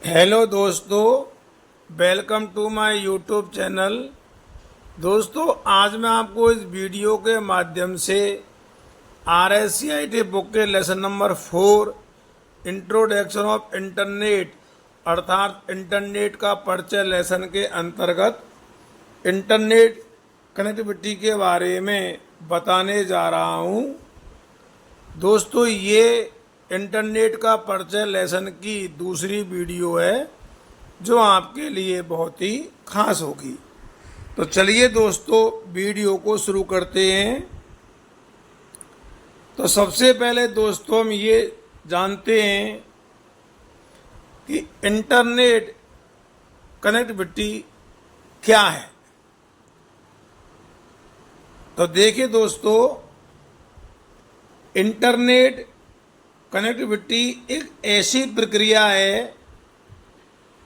Hello दोस्तों, welcome to my YouTube channel. दोस्तों, आज मैं आपको इस वीडियो के माध्यम से RSCIT बुक के lesson number 4 introduction of internet अर्थात इंटरनेट का परिचय लेसन के अंतर्गत इंटरनेट कनेक्टिविटी के बारे में बताने जा रहा हूँ। दोस्तों, ये इंटरनेट का परिचय लेसन की दूसरी वीडियो है जो आपके लिए बहुत ही खास होगी। तो चलिए दोस्तों, वीडियो को शुरू करते हैं। तो सबसे पहले दोस्तों, हम ये जानते हैं कि इंटरनेट कनेक्टिविटी क्या है। तो देखिए दोस्तों, इंटरनेट कनेक्टिविटी एक ऐसी प्रक्रिया है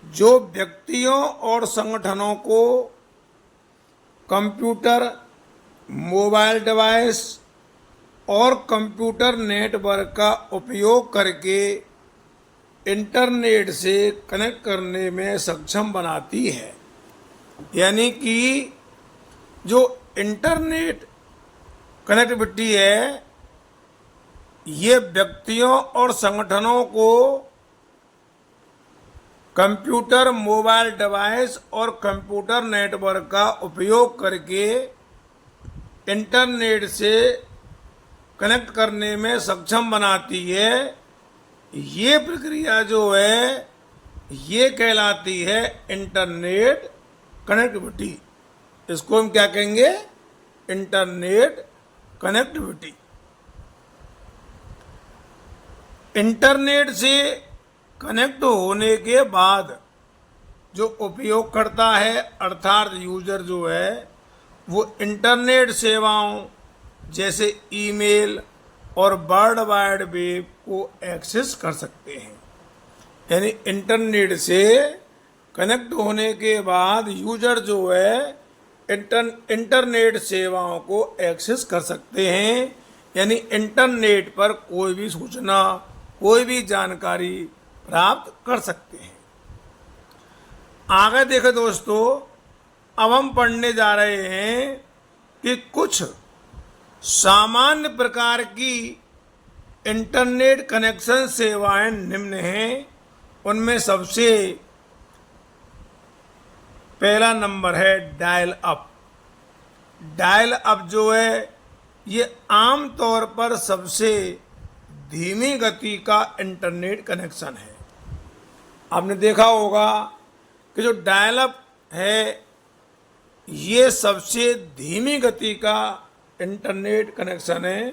जो व्यक्तियों और संगठनों को कंप्यूटर, मोबाइल डिवाइस और कंप्यूटर नेटवर्क का उपयोग करके इंटरनेट से कनेक्ट करने में सक्षम बनाती है। यानी कि जो इंटरनेट कनेक्टिविटी है, ये व्यक्तियों और संगठनों को कंप्यूटर, मोबाइल डिवाइस और कंप्यूटर नेटवर्क का उपयोग करके इंटरनेट से कनेक्ट करने में सक्षम बनाती है। ये प्रक्रिया जो है, ये कहलाती है इंटरनेट कनेक्टिविटी। इसको हम क्या कहेंगे? Internet connectivity. इंटरनेट से कनेक्ट होने के बाद जो उपयोगकर्ता है अर्थात यूजर जो है, वो इंटरनेट सेवाओं जैसे ईमेल और वर्ल्ड वाइड वेब को एक्सेस कर सकते हैं। यानी इंटरनेट से कनेक्ट होने के बाद यूजर जो है इंटरनेट सेवाओं को एक्सेस कर सकते हैं। यानी इंटरनेट पर कोई भी सूचना, कोई भी जानकारी प्राप्त कर सकते हैं। आगे देखो दोस्तों, अब हम पढ़ने जा रहे हैं कि कुछ सामान्य प्रकार की इंटरनेट कनेक्शन सेवाएं निम्न हैं। उनमें सबसे पहला नंबर है डायल अप। डायल अप जो है, ये आम तौर पर सबसे धीमी गति का इंटरनेट कनेक्शन है। आपने देखा होगा कि जो डायल अप है, ये सबसे धीमी गति का इंटरनेट कनेक्शन है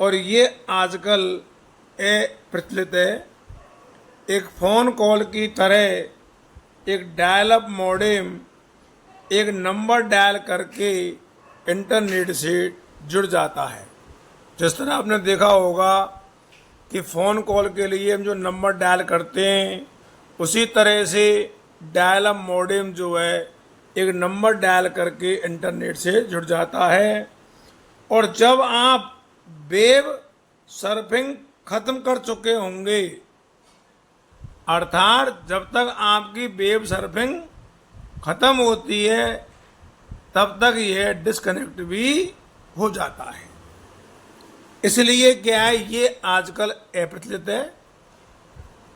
और ये आजकल प्रचलित है। एक फ़ोन कॉल की तरह एक डायल अप मॉडेम एक नंबर डायल करके इंटरनेट से जुड़ जाता है। जिस तरह आपने देखा होगा कि फ़ोन कॉल के लिए हम जो नंबर डायल करते हैं, उसी तरह से डायल अप मॉडेम जो है एक नंबर डायल करके इंटरनेट से जुड़ जाता है। और जब आप वेब सर्फिंग ख़त्म कर चुके होंगे, अर्थात जब तक आपकी वेब सर्फिंग ख़त्म होती है, तब तक यह डिस्कनेक्ट भी हो जाता है। इसलिए क्या है, ये आजकल अप्रचलित है।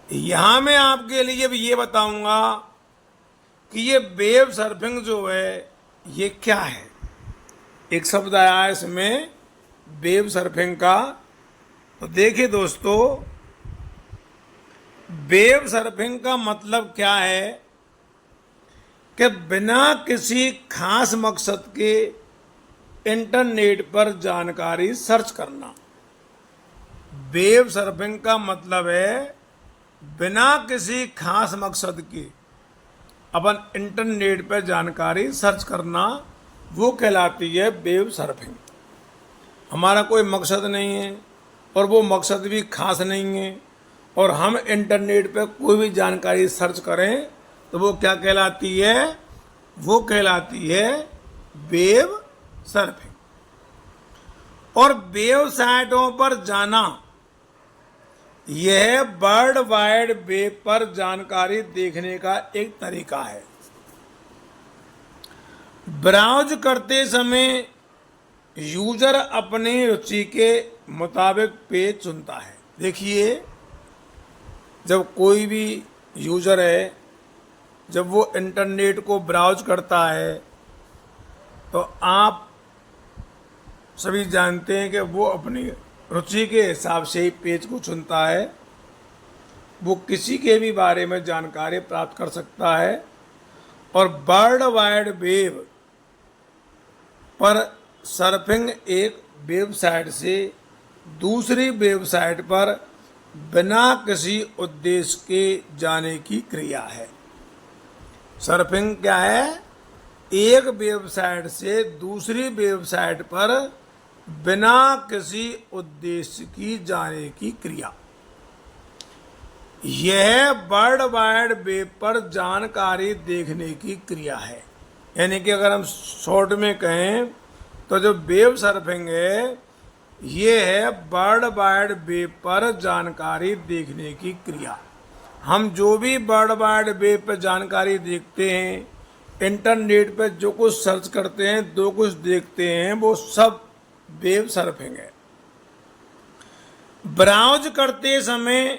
यहाँ मैं आपके लिए भी ये बताऊंगा कि ये वेब सर्फिंग जो है, ये क्या है। एक शब्द आया है इसमें वेब सर्फिंग का। तो देखिए दोस्तों, वेब सर्फिंग का मतलब क्या है कि बिना किसी खास मकसद के इंटरनेट पर जानकारी सर्च करना। वेब सर्फिंग का मतलब है बिना किसी खास मकसद के अपन इंटरनेट पर जानकारी सर्च करना, वो कहलाती है वेब सर्फिंग। हमारा कोई मकसद नहीं है और वो मकसद भी खास नहीं है, और हम इंटरनेट पर कोई भी जानकारी सर्च करें तो वो क्या कहलाती है? वो कहलाती है वेब सर्फिंग। और वेबसाइटों पर जाना यह वर्ल्ड वाइड वेब पर जानकारी देखने का एक तरीका है। ब्राउज करते समय यूजर अपनी रुचि के मुताबिक पेज चुनता है। देखिए, जब कोई भी यूजर है, जब वो इंटरनेट को ब्राउज करता है तो आप सभी जानते हैं कि वो अपनी रुचि के हिसाब से ही पेज को चुनता है। वो किसी के भी बारे में जानकारी प्राप्त कर सकता है और वर्ल्ड वाइड वेब पर सर्फिंग एक वेबसाइट से दूसरी वेबसाइट पर बिना किसी उद्देश्य के जाने की क्रिया है। सर्फिंग क्या है? एक वेबसाइट से दूसरी वेबसाइट पर बिना किसी उद्देश्य की जाने की क्रिया। यह वर्ल्ड वाइड वेब पर जानकारी देखने की क्रिया है। यानी कि अगर हम शॉर्ट में कहें तो जो वेब सर्फिंग है, ये है वर्ल्ड वाइड वेब पर जानकारी देखने की क्रिया। हम जो भी वर्ल्ड वाइड वेब पर जानकारी देखते हैं, इंटरनेट पर जो कुछ सर्च करते हैं, जो कुछ देखते हैं, वो सब वेब सर्फिंग है। ब्राउज करते समय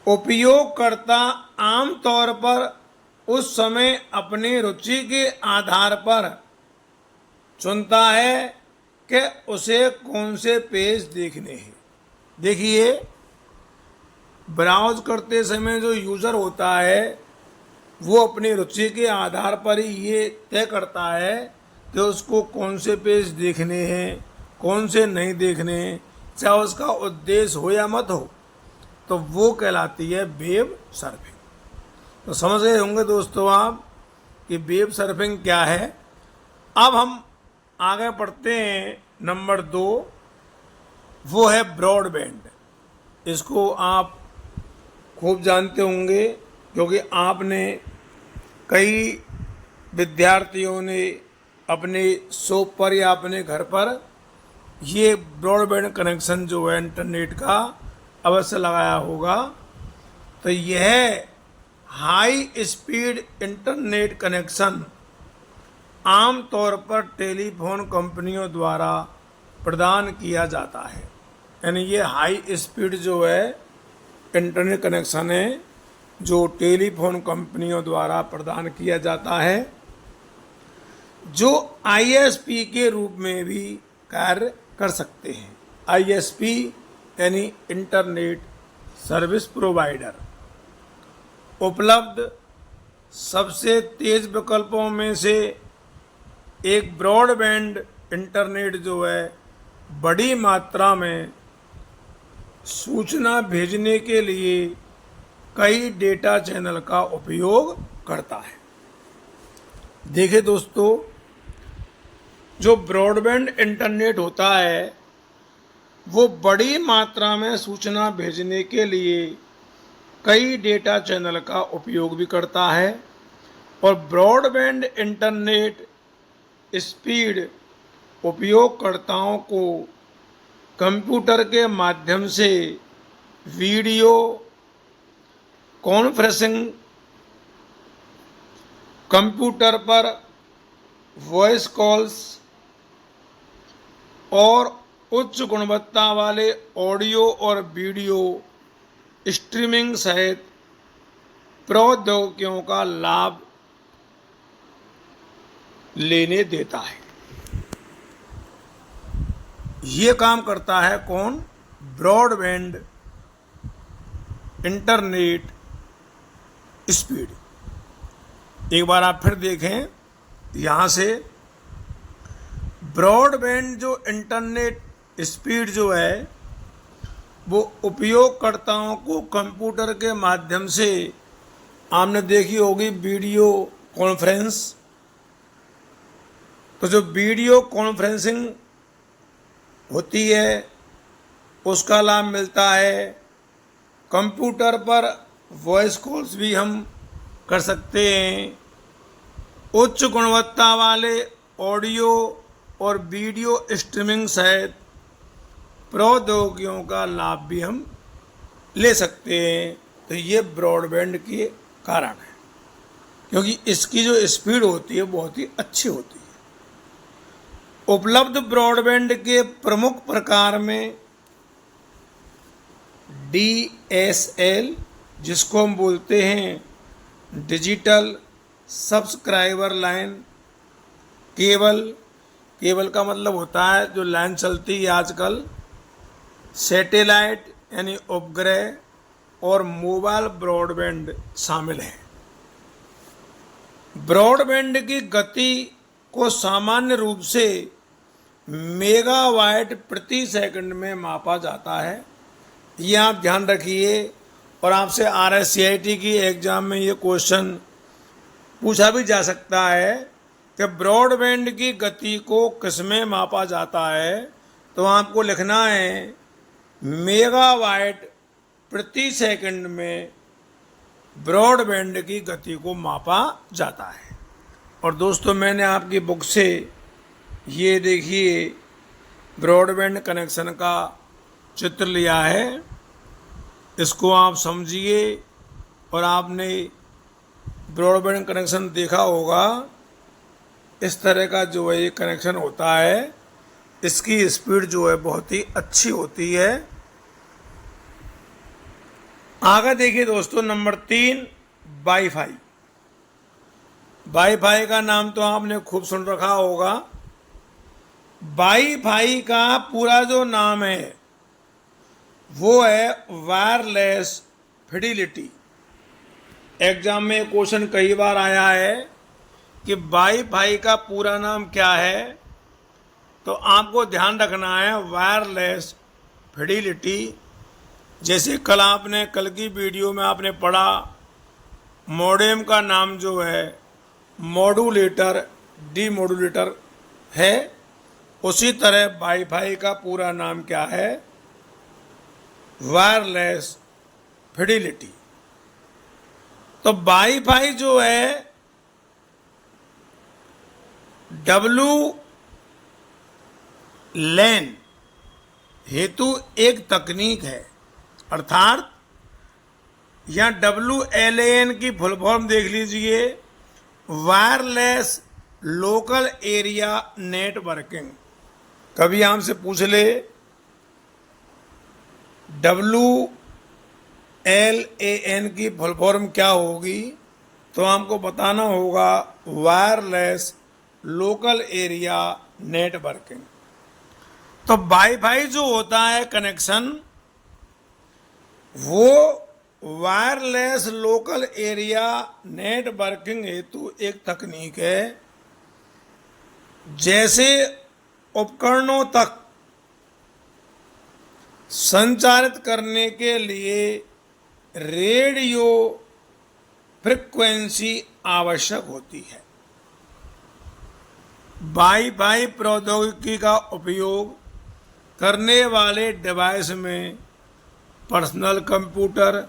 उपयोगकर्ता आमतौर पर उस समय अपनी रुचि के आधार पर चुनता है कि उसे कौन से पेज देखने हैं। देखिए, ब्राउज करते समय जो यूज़र होता है वो अपनी रुचि के आधार पर ही ये तय करता है कि उसको कौन से पेज देखने हैं, कौन से नहीं देखने हैं, चाहे उसका उद्देश्य हो या मत हो, तो वो कहलाती है वेब सर्फिंग। तो समझ गए होंगे दोस्तों आप कि वेब सर्फिंग क्या है। अब हम आगे बढ़ते हैं। नंबर 2 वो है ब्रॉडबैंड। इसको आप खूब जानते होंगे क्योंकि आपने कई विद्यार्थियों ने अपने शॉप पर या अपने घर पर ये ब्रॉडबैंड कनेक्शन जो है इंटरनेट का अवश्य लगाया होगा। तो यह हाई स्पीड इंटरनेट कनेक्शन आमतौर पर टेलीफोन कंपनियों द्वारा प्रदान किया जाता है। यानी ये हाई स्पीड जो है इंटरनेट कनेक्शन है जो टेलीफोन कंपनियों द्वारा प्रदान किया जाता है, जो आईएसपी के रूप में भी कार्य कर सकते हैं। आईएसपी यानी इंटरनेट सर्विस प्रोवाइडर। उपलब्ध सबसे तेज विकल्पों में से एक ब्रॉडबैंड इंटरनेट जो है बड़ी मात्रा में सूचना भेजने के लिए कई डेटा चैनल का उपयोग करता है। देखिए दोस्तों, जो ब्रॉडबैंड इंटरनेट होता है वो बड़ी मात्रा में सूचना भेजने के लिए कई डेटा चैनल का उपयोग भी करता है और ब्रॉडबैंड इंटरनेट स्पीड उपयोगकर्ताओं को कंप्यूटर के माध्यम से वीडियो कॉन्फ्रेंसिंग, कंप्यूटर पर वॉइस कॉल्स और उच्च गुणवत्ता वाले ऑडियो और वीडियो स्ट्रीमिंग सहित प्रौद्योगिकियों का लाभ लेने देता है। ये काम करता है कौन? Broadband internet speed. एक बार आप फिर देखें, यहाँ से ब्रॉडबैंड जो इंटरनेट स्पीड जो है वो उपयोगकर्ताओं को कंप्यूटर के माध्यम से, आपने देखी होगी वीडियो कॉन्फ्रेंस, तो जो वीडियो कॉन्फ्रेंसिंग होती है उसका लाभ मिलता है। कंप्यूटर पर वॉइस कॉल्स भी हम कर सकते हैं। उच्च गुणवत्ता वाले ऑडियो और वीडियो स्ट्रीमिंग सहित प्रौद्योगिकियों का लाभ भी हम ले सकते हैं। तो ये ब्रॉडबैंड के कारण है, क्योंकि इसकी जो स्पीड होती है बहुत ही अच्छी होती है। उपलब्ध ब्रॉडबैंड के प्रमुख प्रकार में DSL, जिसको हम बोलते हैं डिजिटल सब्सक्राइबर लाइन, केबल का मतलब होता है जो लाइन चलती है आजकल, सैटेलाइट यानी उपग्रह और मोबाइल ब्रॉडबैंड शामिल है। ब्रॉडबैंड की गति को सामान्य रूप से मेगाबाइट प्रति सेकंड में मापा जाता है। ये आप ध्यान रखिए, और आपसे RSCIT की एग्जाम में ये क्वेश्चन पूछा भी जा सकता है कि ब्रॉडबैंड की गति को किसमें मापा जाता है। तो आपको लिखना है मेगाबाइट प्रति सेकंड में ब्रॉडबैंड की गति को मापा जाता है। और दोस्तों, मैंने आपकी बुक से ये देखिए ब्रॉडबैंड कनेक्शन का चित्र लिया है, इसको आप समझिए। और आपने ब्रॉडबैंड कनेक्शन देखा होगा, इस तरह का जो है ये कनेक्शन होता है, इसकी स्पीड जो है बहुत ही अच्छी होती है। आगे देखिए दोस्तों, नंबर 3 वाईफाई। वाईफाई का नाम तो आपने खूब सुन रखा होगा। वाईफाई का पूरा जो नाम है वो है वायरलेस फिडिलिटी। एग्जाम में क्वेश्चन कई बार आया है कि वाईफाई का पूरा नाम क्या है, तो आपको ध्यान रखना है वायरलेस फिडिलिटी। जैसे कल की वीडियो में आपने पढ़ा, मॉडेम का नाम जो है मॉड्यूलेटर, डीमॉड्यूलेटर है, उसी तरह वाईफाई का पूरा नाम क्या है, वायरलेस फिडिलिटी। तो वाईफाई जो है WLAN हेतु एक तकनीक है, अर्थात यहाँ WLAN की फुल फॉर्म देख लीजिए, वायरलेस लोकल एरिया नेटवर्किंग। कभी हमसे पूछ ले WLAN की फुल फॉर्म क्या होगी, तो हमको बताना होगा वायरलेस लोकल एरिया नेटवर्किंग। तो वाईफाई जो होता है कनेक्शन, वो वायरलेस लोकल एरिया नेटवर्किंग हेतु एक तकनीक है। जैसे उपकरणों तक संचारित करने के लिए रेडियो फ्रीक्वेंसी आवश्यक होती है। वाईफाई प्रौद्योगिकी का उपयोग करने वाले डिवाइस में personal computer,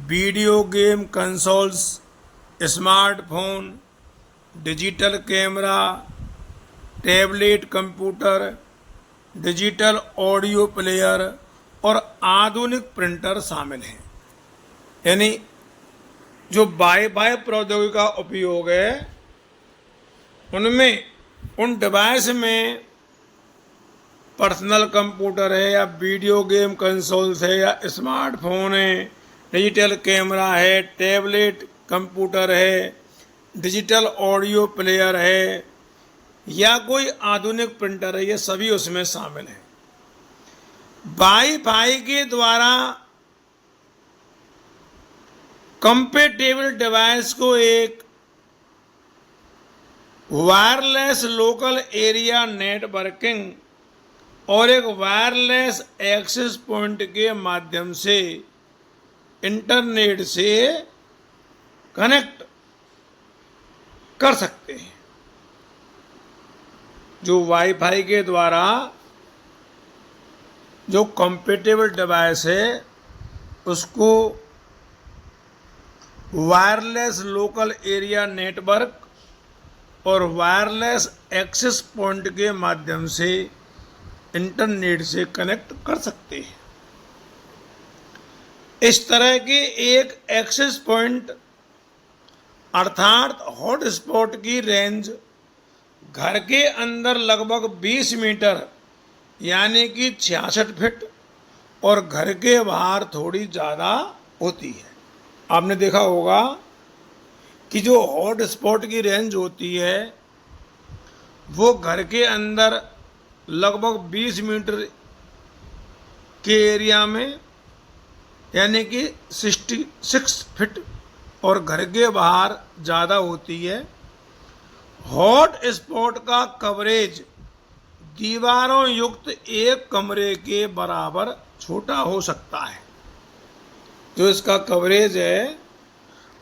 video game consoles, smartphone, digital camera, tablet computer, digital audio player और आधुनिक प्रिंटर शामिल हैं। यानी जो वाईफाई प्रौद्योगिकी का उपयोग है, उनमें उन डिवाइस में पर्सनल कंप्यूटर है या वीडियो गेम कंसोल्स है या स्मार्टफोन है, डिजिटल कैमरा है, टैबलेट कंप्यूटर है, डिजिटल ऑडियो प्लेयर है या कोई आधुनिक प्रिंटर है, ये सभी उसमें शामिल हैं। वाईफाई के द्वारा कंपैटिबल डिवाइस को एक वायरलेस लोकल एरिया नेटवर्किंग और एक वायरलेस एक्सेस पॉइंट के माध्यम से इंटरनेट से कनेक्ट कर सकते हैं। जो वाईफाई के द्वारा जो कंपैटिबल डिवाइस है उसको वायरलेस लोकल एरिया नेटवर्क और वायरलेस एक्सेस पॉइंट के माध्यम से इंटरनेट से कनेक्ट कर सकते हैं। इस तरह के एक एक्सेस पॉइंट अर्थात हॉटस्पॉट की रेंज घर के अंदर लगभग 20 मीटर यानी कि 66 फीट और घर के बाहर थोड़ी ज़्यादा होती है। आपने देखा होगा कि जो हॉटस्पॉट की रेंज होती है वो घर के अंदर लगभग 20 मीटर के एरिया में यानी कि 66 फीट और घर के बाहर ज़्यादा होती है। हॉट स्पॉट का कवरेज दीवारों युक्त एक कमरे के बराबर छोटा हो सकता है। जो इसका कवरेज है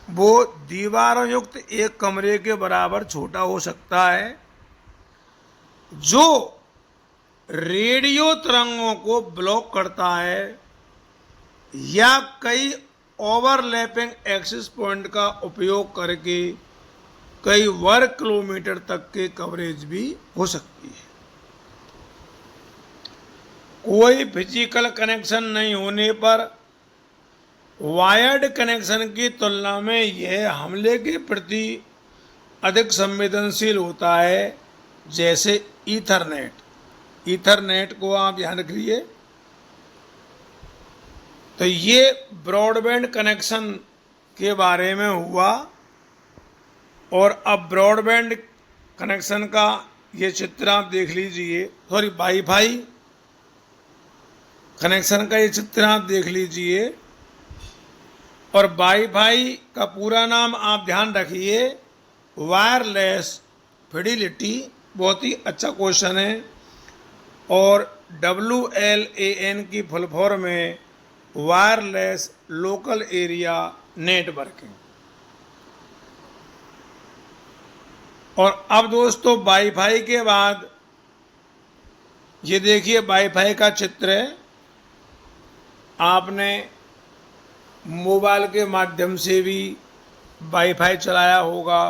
वो दीवारों युक्त एक कमरे के बराबर छोटा हो सकता है, जो रेडियो तरंगों को ब्लॉक करता है या कई ओवरलैपिंग एक्सेस पॉइंट का उपयोग करके कई वर्ग किलोमीटर तक के कवरेज भी हो सकती है। कोई फिजिकल कनेक्शन नहीं होने पर वायर्ड कनेक्शन की तुलना में यह हमले के प्रति अधिक संवेदनशील होता है, जैसे ईथरनेट। ईथरनेट को आप ध्यान रखिए। तो ये ब्रॉडबैंड कनेक्शन के बारे में हुआ। और अब ब्रॉडबैंड कनेक्शन का ये चित्र आप देख लीजिए, सॉरी वाईफाई कनेक्शन का ये चित्र आप देख लीजिए। और वाईफाई का पूरा नाम आप ध्यान रखिए, वायरलेस फिडिलिटी। बहुत ही अच्छा क्वेश्चन है। और WLAN की फुल फॉर्म है वायरलेस लोकल एरिया नेटवर्किंग। और अब दोस्तों वाईफाई के बाद ये देखिए वाईफाई का चित्र है। आपने मोबाइल के माध्यम से भी वाईफाई चलाया होगा,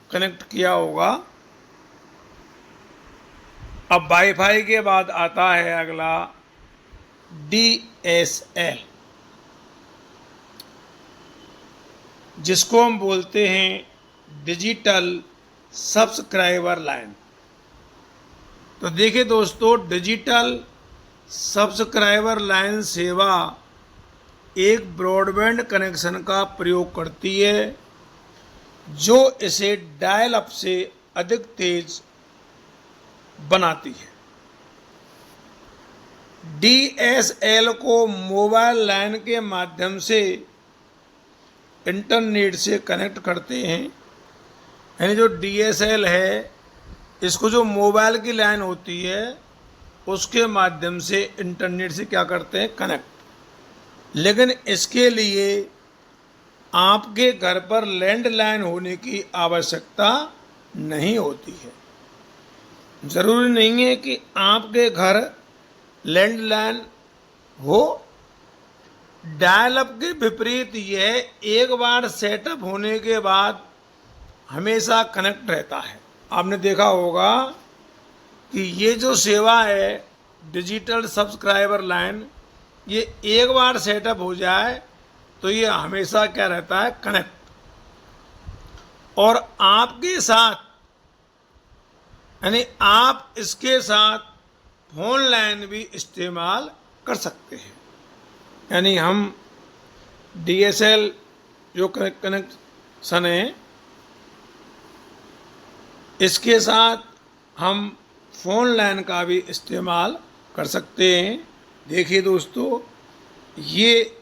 कनेक्ट किया होगा। अब वाईफाई के बाद आता है अगला DSL, जिसको हम बोलते हैं डिजिटल सब्सक्राइबर लाइन। तो देखिए दोस्तों, डिजिटल सब्सक्राइबर लाइन सेवा एक ब्रॉडबैंड कनेक्शन का प्रयोग करती है जो इसे डायल अप से अधिक तेज बनाती है। DSL को मोबाइल लाइन के माध्यम से इंटरनेट से कनेक्ट करते हैं। यानी जो DSL है, इसको जो मोबाइल की लाइन होती है उसके माध्यम से इंटरनेट से क्या करते हैं, कनेक्ट। लेकिन इसके लिए आपके घर पर लैंडलाइन होने की आवश्यकता नहीं होती है। ज़रूरी नहीं है कि आपके घर लैंडलाइन हो। डायल अप के विपरीत यह एक बार सेटअप होने के बाद हमेशा कनेक्ट रहता है। आपने देखा होगा कि ये जो सेवा है डिजिटल सब्सक्राइबर लाइन, ये एक बार सेटअप हो जाए तो ये हमेशा क्या रहता है, कनेक्ट। और आपके साथ यानी आप इसके साथ फोन लाइन भी इस्तेमाल कर सकते हैं। यानी हम DSL जो कनेक्शन है इसके साथ हम फोन लाइन का भी इस्तेमाल कर सकते हैं। देखिए दोस्तों, ये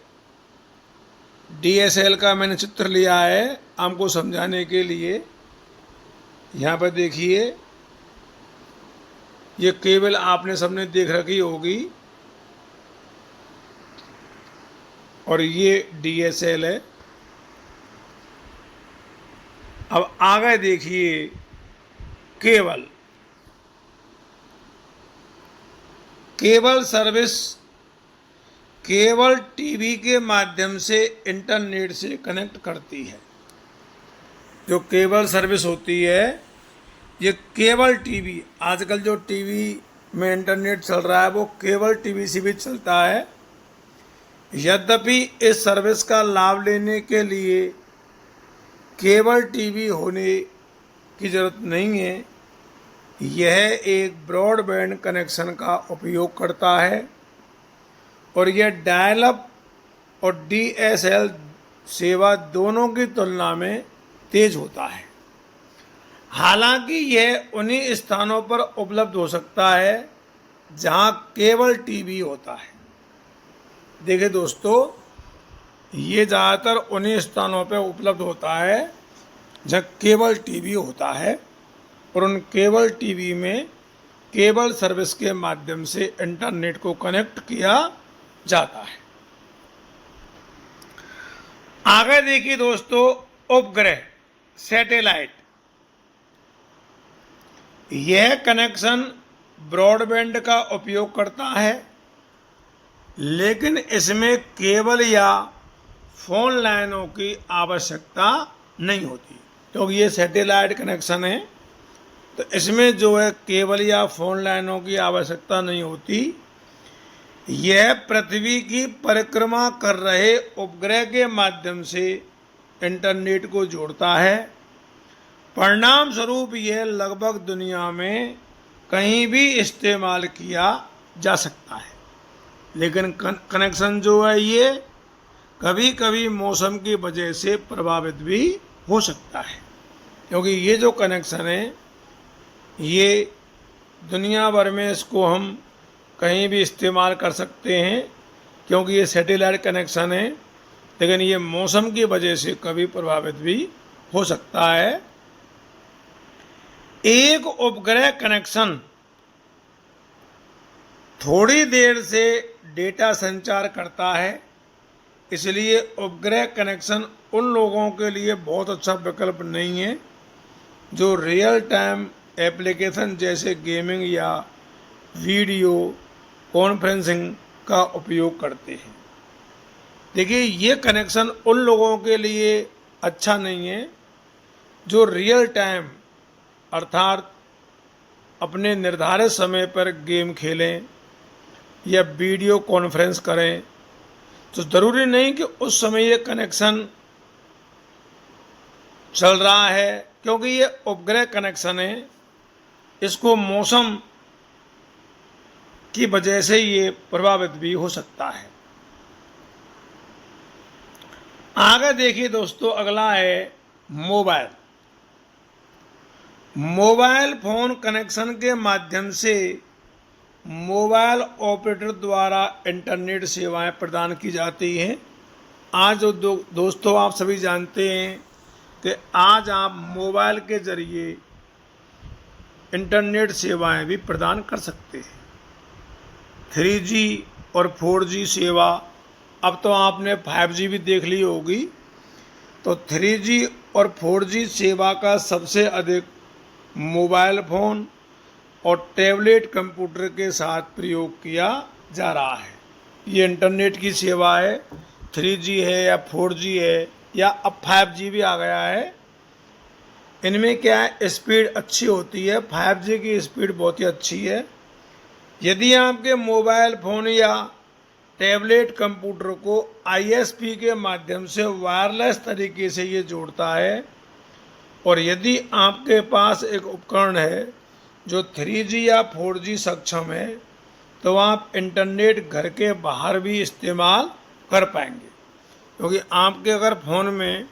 DSL का मैंने चित्र लिया है आपको समझाने के लिए। यहाँ पर देखिए, ये केबल आपने सबने देख रखी होगी और ये DSL है। अब आगे देखिए केबल सर्विस केबल टीवी के माध्यम से इंटरनेट से कनेक्ट करती है। जो केबल सर्विस होती है, ये केबल टीवी, आजकल जो टीवी में इंटरनेट चल रहा है वो केबल टीवी से भी चलता है। यद्यपि इस सर्विस का लाभ लेने के लिए केबल टीवी होने की ज़रूरत नहीं है। यह एक ब्रॉडबैंड कनेक्शन का उपयोग करता है और यह डायल अप और DSL सेवा दोनों की तुलना में तेज होता है। हालांकि यह उन्हीं स्थानों पर उपलब्ध हो सकता है जहां केबल टीवी होता है। देखिए दोस्तों, ये ज़्यादातर उन्हीं स्थानों पर उपलब्ध होता है जहाँ केबल टीवी होता है और उन केबल टीवी में केबल सर्विस के माध्यम से इंटरनेट को कनेक्ट किया जाता है। आगे देखिए दोस्तों, उपग्रह सैटेलाइट। यह कनेक्शन ब्रॉडबैंड का उपयोग करता है, लेकिन इसमें केबल या फोन लाइनों की आवश्यकता नहीं होती, क्योंकि ये सैटेलाइट कनेक्शन है तो इसमें जो है केबल या फोन लाइनों की आवश्यकता नहीं होती। यह पृथ्वी की परिक्रमा कर रहे उपग्रह के माध्यम से इंटरनेट को जोड़ता है। परिणाम स्वरूप यह लगभग दुनिया में कहीं भी इस्तेमाल किया जा सकता है, लेकिन कनेक्शन जो है ये कभी कभी मौसम की वजह से प्रभावित भी हो सकता है, क्योंकि ये जो कनेक्शन है ये दुनिया भर में इसको हम कहीं भी इस्तेमाल कर सकते हैं, क्योंकि ये सैटेलाइट कनेक्शन है, लेकिन ये मौसम की वजह से कभी प्रभावित भी हो सकता है। एक उपग्रह कनेक्शन थोड़ी देर से डेटा संचार करता है, इसलिए उपग्रह कनेक्शन उन लोगों के लिए बहुत अच्छा विकल्प नहीं है जो रियल टाइम एप्लीकेशन जैसे गेमिंग या वीडियो कॉन्फ्रेंसिंग का उपयोग करते हैं। देखिए, ये कनेक्शन उन लोगों के लिए अच्छा नहीं है जो रियल टाइम अर्थात अपने निर्धारित समय पर गेम खेलें या वीडियो कॉन्फ्रेंस करें। तो ज़रूरी नहीं कि उस समय ये कनेक्शन चल रहा है, क्योंकि ये उपग्रह कनेक्शन है, इसको मौसम की वजह से ये प्रभावित भी हो सकता है। आगे देखिए दोस्तों, अगला है मोबाइल। मोबाइल फोन कनेक्शन के माध्यम से मोबाइल ऑपरेटर द्वारा इंटरनेट सेवाएं प्रदान की जाती हैं। आज दोस्तों आप सभी जानते हैं कि आज आप मोबाइल के जरिए इंटरनेट सेवाएं भी प्रदान कर सकते हैं। 3G और 4G सेवा, अब तो आपने 5G भी देख ली होगी। तो 3G और 4G सेवा का सबसे अधिक मोबाइल फ़ोन और टैबलेट कंप्यूटर के साथ प्रयोग किया जा रहा है। ये इंटरनेट की सेवा है, 3G है या 4G है या अब 5G भी आ गया है। इनमें क्या है, स्पीड अच्छी होती है। 5G की स्पीड बहुत ही अच्छी है। यदि आपके मोबाइल फ़ोन या टैबलेट कंप्यूटर को ISP के माध्यम से वायरलेस तरीके से ये जोड़ता है, और यदि आपके पास एक उपकरण है जो 3G या 4G सक्षम है, तो आप इंटरनेट घर के बाहर भी इस्तेमाल कर पाएंगे। क्योंकि आपके अगर फ़ोन में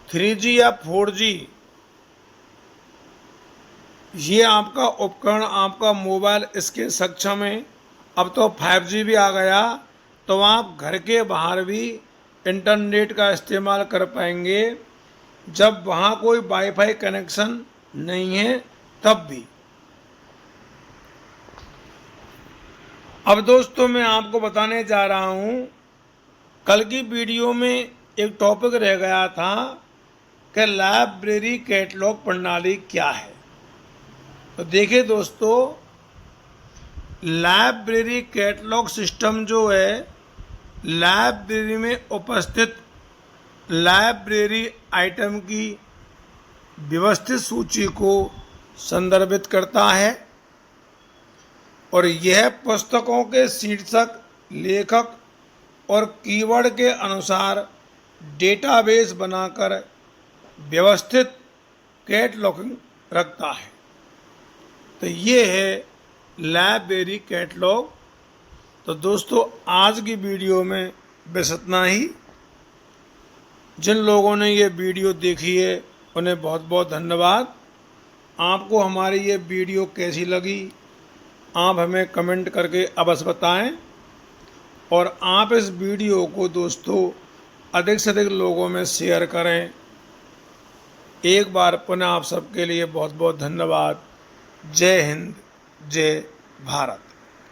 3G या 4G ये आपका उपकरण, आपका मोबाइल इसके सक्षम है, अब तो 5G भी आ गया, तो आप घर के बाहर भी इंटरनेट का इस्तेमाल कर पाएंगे। जब वहाँ कोई वाईफाई कनेक्शन नहीं है तब भी। अब दोस्तों मैं आपको बताने जा रहा हूँ, कल की वीडियो में एक टॉपिक रह गया था कि लाइब्रेरी कैटलॉग प्रणाली क्या है। तो देखिए दोस्तों, लाइब्रेरी कैटलॉग सिस्टम जो है लाइब्रेरी में उपस्थित लाइब्रेरी आइटम की व्यवस्थित सूची को संदर्भित करता है। और यह पुस्तकों के शीर्षक, लेखक और कीवर्ड के अनुसार डेटाबेस बनाकर व्यवस्थित कैटलॉगिंग रखता है। तो ये है लाइब्रेरी कैटलॉग। तो दोस्तों आज की वीडियो में बस इतना ही। जिन लोगों ने ये वीडियो देखी है उन्हें बहुत बहुत धन्यवाद। आपको हमारी ये वीडियो कैसी लगी आप हमें कमेंट करके अवश्य बताएं, और आप इस वीडियो को दोस्तों अधिक से अधिक लोगों में शेयर करें। एक बार पुनः आप सबके लिए बहुत बहुत धन्यवाद। जय हिंद, जय भारत।